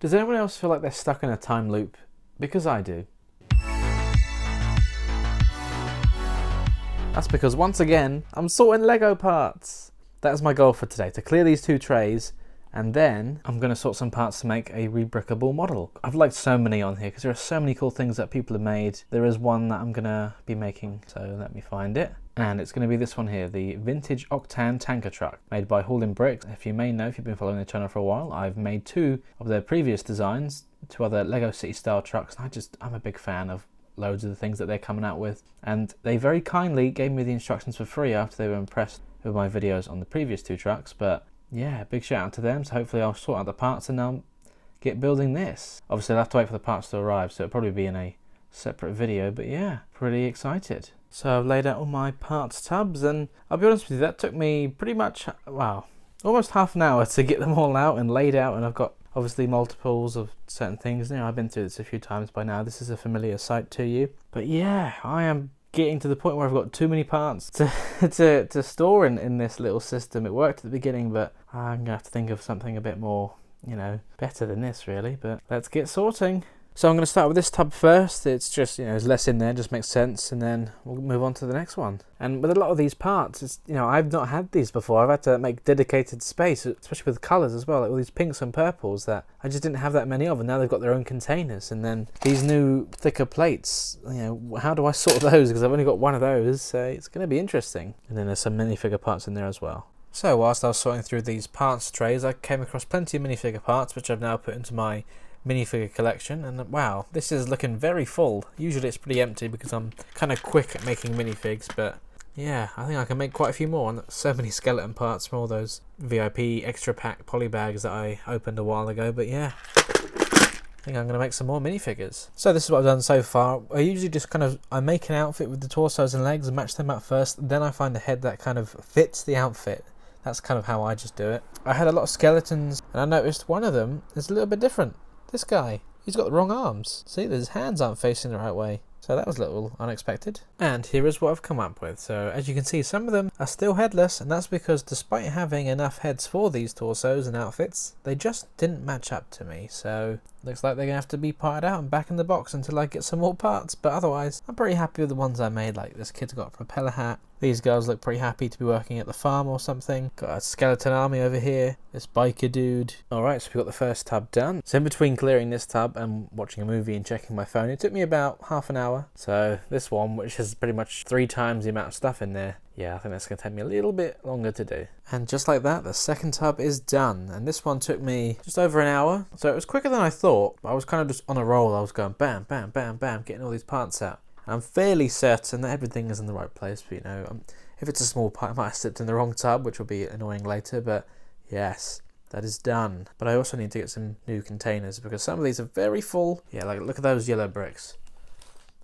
Does anyone else feel like they're stuck in a time loop? Because I do. That's because once again, I'm sorting Lego parts. That's my goal for today, to clear these 2 trays, and then I'm going to sort some parts to make a Rebrickable model. I've liked so many on here because there are so many cool things that people have made. There is one that I'm going to be making, so let me find it. And it's going to be this one here, the Vintage Octane Tanker Truck, made by Hauling Bricks. If you may know, if you've been following the channel for a while, I've made 2 of their previous designs, 2 other Lego City style trucks. I'm a big fan of loads of the things that they're coming out with, and they very kindly gave me the instructions for free after they were impressed with my videos on the previous 2 trucks. But yeah, big shout out to them. So hopefully I'll sort out the parts and I'll get building this. Obviously I'll have to wait for the parts to arrive, so it'll probably be in a separate video, but yeah, pretty excited. So I've laid out all my parts tubs, and I'll be honest with you, that took me pretty much, wow, almost half an hour to get them all out and laid out. And I've got obviously multiples of certain things. You know, I've been through this a few times by now. This is a familiar sight to you. But yeah, I am getting to the point where I've got too many parts to store in this little system. It worked at the beginning, but I'm going to have to think of something a bit more, you know, better than this really. But let's get sorting. So I'm going to start with this tub first. It's just, you know, there's less in there, just makes sense, and then we'll move on to the next one. And with a lot of these parts, it's, you know, I've not had these before. I've had to make dedicated space, especially with colours as well, like all these pinks and purples that I just didn't have that many of, and now they've got their own containers. And then these new thicker plates, you know, how do I sort those? Because I've only got one of those, so it's going to be interesting. And then there's some minifigure parts in there as well. So whilst I was sorting through these parts trays, I came across plenty of minifigure parts, which I've now put into my minifigure collection, and wow, this is looking very full. Usually it's pretty empty because I'm kind of quick at making minifigs, but yeah, I think I can make quite a few more. And so many skeleton parts from all those VIP extra pack poly bags that I opened a while ago. But yeah, I think I'm going to make some more minifigures. So this is what I've done so far. I usually just I make an outfit with the torsos and legs and match them up first, then I find a head that kind of fits the outfit. That's kind of how I just do it. I had a lot of skeletons, and I noticed one of them is a little bit different. This guy, he's got the wrong arms. See, his hands aren't facing the right way. So that was a little unexpected. And here is what I've come up with. So as you can see, some of them are still headless, and that's because despite having enough heads for these torsos and outfits, they just didn't match up to me. So looks like they're going to have to be parted out and back in the box until I get some more parts. But otherwise, I'm pretty happy with the ones I made. Like this kid's got a propeller hat. These girls look pretty happy to be working at the farm or something. Got a skeleton army over here. This biker dude. Alright, so we've got the first tub done. So in between clearing this tub and watching a movie and checking my phone, it took me about half an hour. So this one, which has pretty much 3 times the amount of stuff in there, yeah, I think that's going to take me a little bit longer to do. And just like that, the second tub is done. And this one took me just over an hour. So it was quicker than I thought, but I was kind of just on a roll. I was going bam, bam, bam, bam, getting all these parts out. I'm fairly certain that everything is in the right place, but you know, if it's a small part, I might have slipped in the wrong tub, which will be annoying later, but yes, that is done. But I also need to get some new containers because some of these are very full. Yeah, like look at those yellow bricks.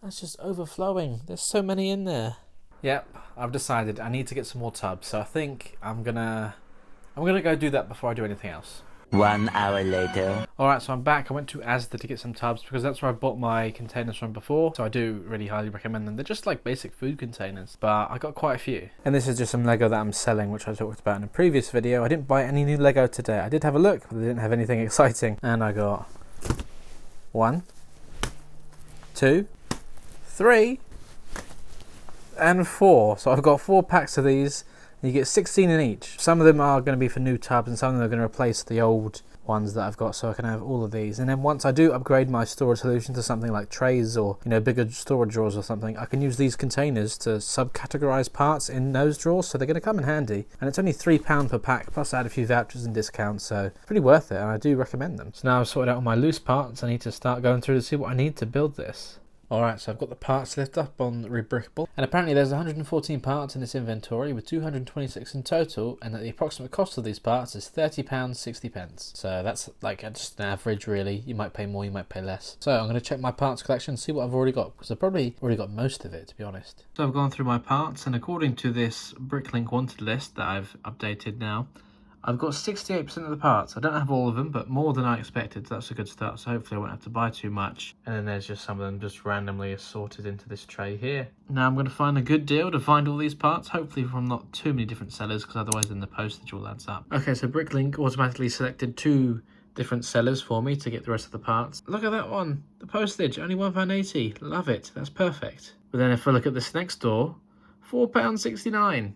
That's just overflowing. There's so many in there. Yep, I've decided I need to get some more tubs, so I think I'm gonna go do that before I do anything else. 1 hour later. Alright, so I'm back. I went to Asda to get some tubs because that's where I bought my containers from before. So I do really highly recommend them. They're just like basic food containers, but I got quite a few. And this is just some Lego that I'm selling, which I talked about in a previous video. I didn't buy any new Lego today. I did have a look, but they didn't have anything exciting. And I got 1, 2, 3, and 4. So I've got 4 packs of these. You get 16 in each. Some of them are going to be for new tubs and some of them are going to replace the old ones that I've got, so I can have all of these. And then once I do upgrade my storage solution to something like trays or, you know, bigger storage drawers or something, I can use these containers to subcategorize parts in those drawers, so they're going to come in handy. And it's only £3 per pack, plus I had a few vouchers and discounts, so pretty worth it, and I do recommend them. So now I've sorted out all my loose parts, I need to start going through to see what I need to build this. Alright, so I've got the parts list up on Rebrickable, and apparently there's 114 parts in this inventory with 226 in total, and that the approximate cost of these parts is £30.60. So that's like just an average really. You might pay more, you might pay less. So I'm going to check my parts collection and see what I've already got, because I've probably already got most of it, to be honest. So I've gone through my parts, and according to this Bricklink wanted list that I've updated now, I've got 68% of the parts. I don't have all of them, but more than I expected. So that's a good start. So hopefully I won't have to buy too much. And then there's just some of them just randomly assorted into this tray here. Now I'm going to find a good deal to find all these parts, hopefully from not too many different sellers, because otherwise then the postage all adds up. Okay, so Bricklink automatically selected 2 different sellers for me to get the rest of the parts. Look at that one. The postage, only £1.80. Love it. That's perfect. But then if I look at this next store, £4.69.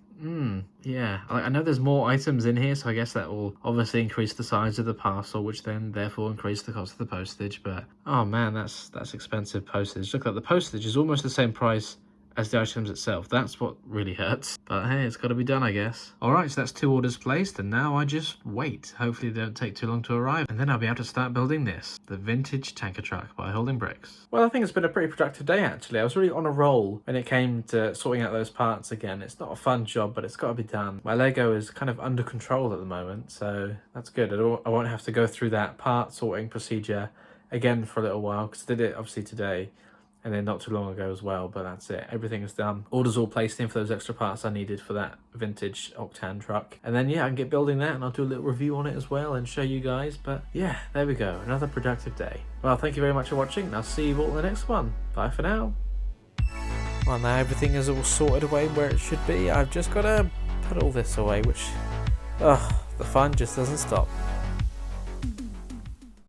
Yeah. I know there's more items in here, so I guess that will obviously increase the size of the parcel, which then therefore increase the cost of the postage. But oh man, that's expensive postage. Look, like the postage is almost the same price as the items itself. That's what really hurts. But hey, it's got to be done, I guess. Alright, so that's 2 orders placed, and now I just wait. Hopefully they don't take too long to arrive, and then I'll be able to start building this, the vintage tanker truck by Holding Bricks. Well, I think it's been a pretty productive day, actually. I was really on a roll when it came to sorting out those parts again. It's not a fun job, but it's got to be done. My Lego is kind of under control at the moment, so that's good. I won't have to go through that part sorting procedure again for a little while, because I did it obviously today, and then not too long ago as well, but that's it. Everything is done. Orders all placed in for those extra parts I needed for that vintage Octane truck. And then, yeah, I can get building that, and I'll do a little review on it as well and show you guys. But yeah, there we go. Another productive day. Well, thank you very much for watching, and I'll see you all in the next one. Bye for now. Well, now everything is all sorted away where it should be. I've just got to put all this away, which, the fun just doesn't stop.